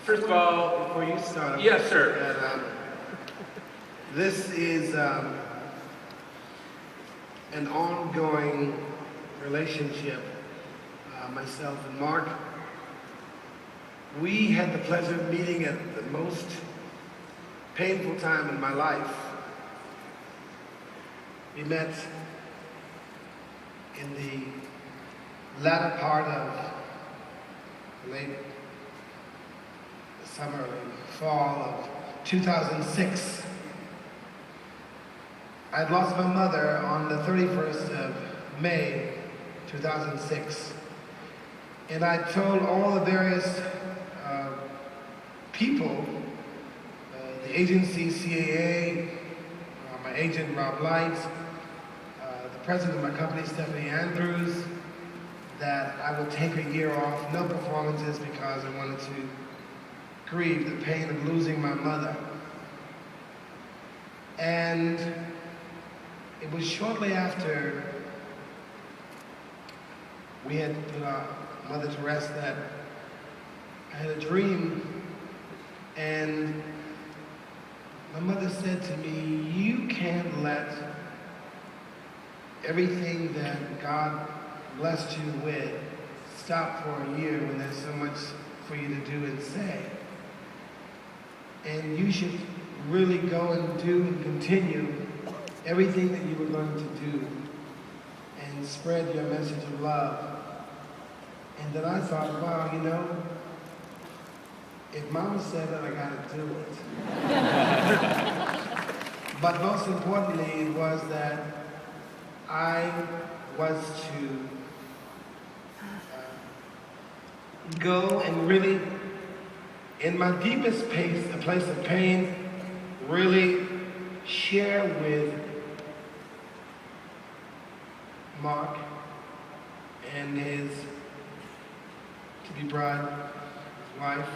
First of all, before you start, yes, sir. This is an ongoing relationship, myself and Mark. We had the pleasure of meeting at the most painful time in my life. We met in the latter part of late summer and fall of 2006. I'd lost my mother on the 31st of May 2006. And I told all the various people, the agency, CAA, my agent, Rob Light, the president of my company, Stephanie Andrews, that I would take a year off, no performances, because I wanted to grieve the pain of losing my mother. And it was shortly after we had put our mother to rest that I had a dream, and my mother said to me, "You can't let everything that God blessed you with stop for a year when there's so much for you to do and say. And you should really go and do and continue everything that you were going to do and spread your message of love." And then I thought, wow, you know, if Mama said it, I gotta do it. But most importantly, it was that I was to go and really, in my deepest place of pain, really share with Mark and his to-be bride, his wife,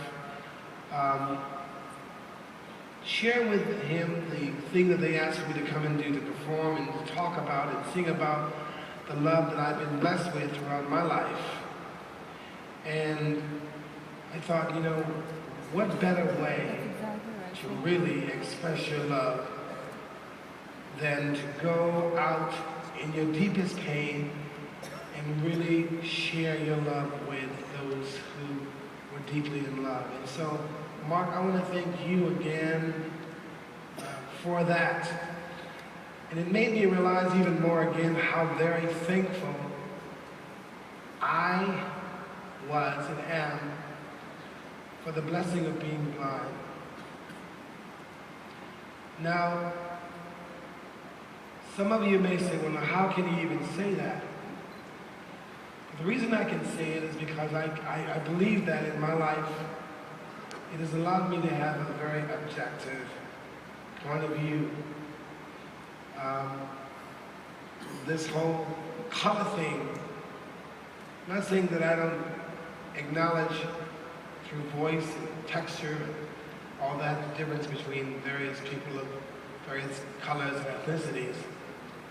share with him the thing that they asked me to come and do, to perform and to talk about and sing about the love that I've been blessed with throughout my life. And I thought, you know, what better way to really express your love than to go out in your deepest pain and really share your love with those who were deeply in love. And so, Mark, I want to thank you again for that. And it made me realize even more again how very thankful I was and am for the blessing of being blind. Now, some of you may say, well, now how can he even say that? The reason I can say it is because I believe that in my life, it has allowed me to have a very objective point of view. This whole color thing, I'm not saying that I don't acknowledge through voice and texture and all that, the difference between various people of various colors and ethnicities,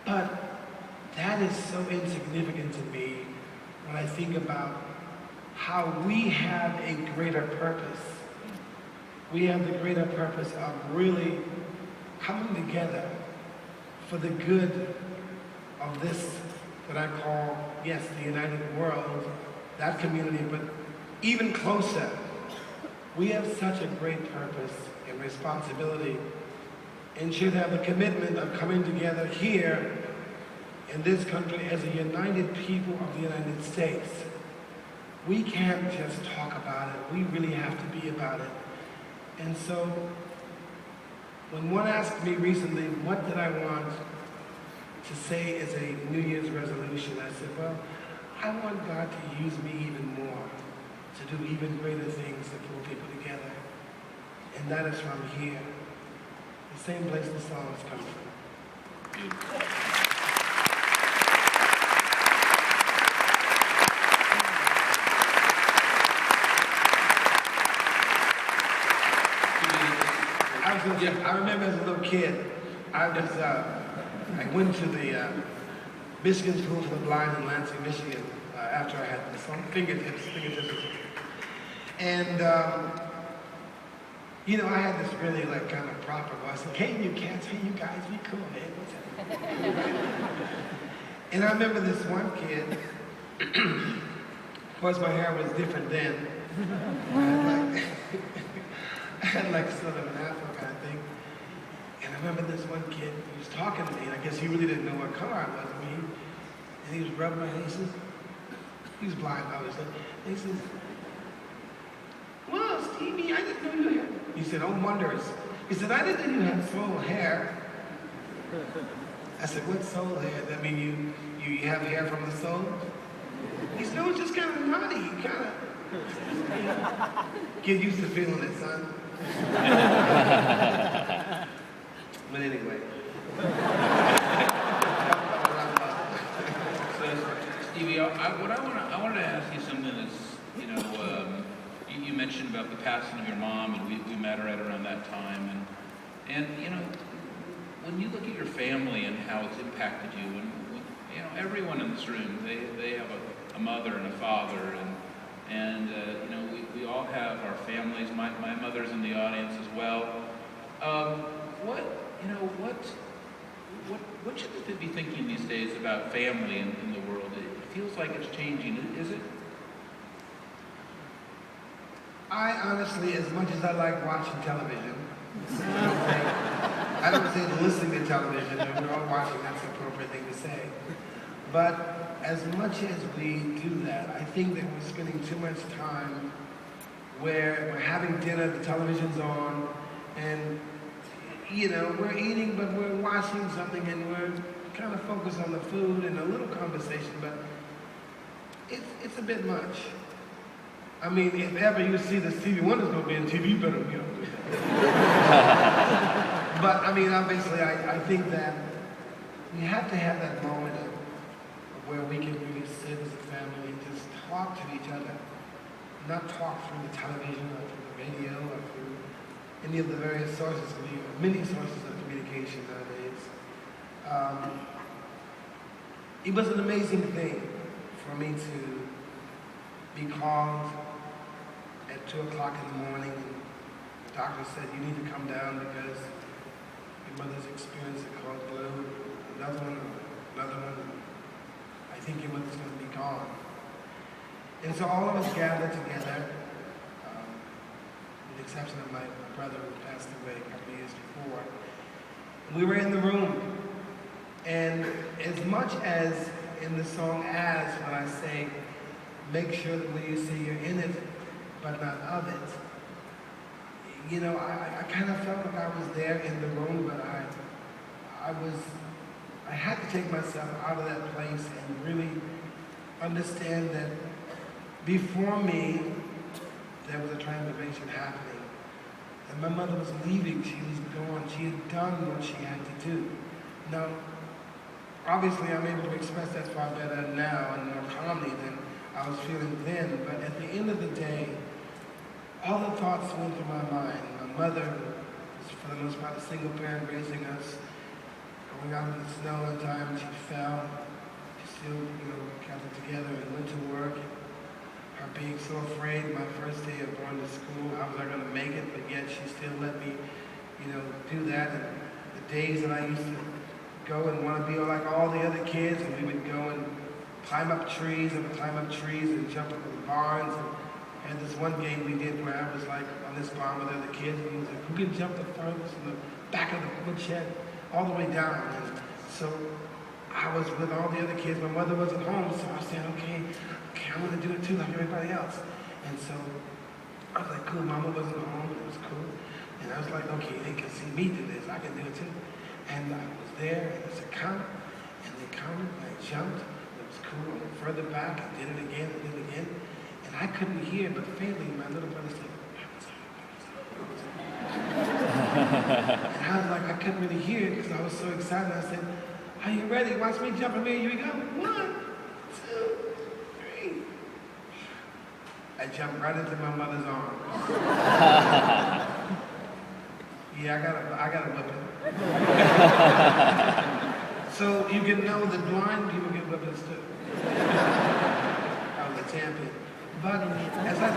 but that is so insignificant to me when I think about how we have a greater purpose. We have the greater purpose of really coming together for the good of this that I call, yes, the united world, that community, but even closer. We have such a great purpose and responsibility and should have the commitment of coming together here in this country as a united people of the United States. We can't just talk about it. We really have to be about it. And so, when one asked me recently, what did I want to say as a New Year's resolution, I said, well, I want God to use me even more, to do even greater things to pull people together. And that is from here, the same place the songs come from. I remember as a little kid, I went to the Michigan School for the Blind in Lansing, Michigan, after I had some fingertips. And I had this really like kind of proper voice, like, hey you cats, hey you guys, be cool, man. What's happening? And I remember this one kid, of course my hair was different then. I had like sort of an afro kind of thing. And I remember this one kid, he was talking to me, and I guess he really didn't know what color I was. And he was rubbing my head, he says, he was blind obviously, and he says, well, Stevie, I didn't know you had, he said, oh, wonders. He said, I didn't know you had soul hair. I said, what soul hair? Does that mean you have hair from the soul? He said, no, it's just kind of naughty, kind of. Get used to feeling it, son. But anyway. So, Stevie, I wanted to ask you something that's, you mentioned about the passing of your mom, and we met right around that time, and when you look at your family and how it's impacted you, and everyone in this room, they have a mother and a father, and we all have our families. My mother's in the audience as well. What should they be thinking these days about family in the world? It feels like it's changing. Is it? I honestly, as much as I like watching television, I don't say listening to television, we're all watching, that's the appropriate thing to say. But as much as we do that, I think that we're spending too much time where we're having dinner, the television's on, and we're eating, but we're watching something and we're kind of focused on the food and a little conversation, but it's a bit much. I mean, if ever you see the Stevie Wonder's gonna be on TV, you better be on it. But I mean, obviously, I think that we have to have that moment of where we can really sit as a family and just talk to each other, not talk through the television or through the radio or through any of the various sources, many sources of communication nowadays. It was an amazing thing for me to be called at 2 o'clock in the morning, and the doctor said, you need to come down because your mother's experienced a cold flu, another one, I think your mother's going to be gone. And so all of us gathered together, with the exception of my brother who passed away a couple of years before. We were in the room, and as much as in the song As, when I say, make sure that when you say you're in it, but not of it, I kind of felt like I was there in the room, but I had to take myself out of that place and really understand that before me, there was a transformation happening. And my mother was leaving, she was gone, she had done what she had to do. Now, obviously I'm able to express that far better now and more calmly than I was feeling then, but at the end of the day, all the thoughts went through my mind. My mother was, for the most part, a single parent raising us. Going out in the snow one time, she fell. She still, kept it together and went to work. Her being so afraid my first day of going to school, how was I going to make it? But yet she still let me, do that. And the days that I used to go and want to be like all the other kids, and we would go and climb up trees and jump up in the barns. And this one game we did where I was like on this barn with other kids, and he was like, who can jump the furthest from the back of the woodshed all the way down? And so I was with all the other kids. My mother wasn't home, so I said, okay, I'm gonna do it too like everybody else. And so I was like, cool, Mama wasn't home, it was cool. And I was like, okay, they can see me do this, I can do it too. And I was there, and I said, come, and they counted, and I jumped, and it was cool. I went further back, and did it again, and did it again. And I couldn't hear, but faintly, my little brother said, and I was like, I couldn't really hear it because I was so excited. I said, are you ready? Watch me jump. And here we go. 1, 2, 3. I jumped right into my mother's arms. Yeah, I got a whipping. So you can know that blind people get whippings too. I was a champion. But as I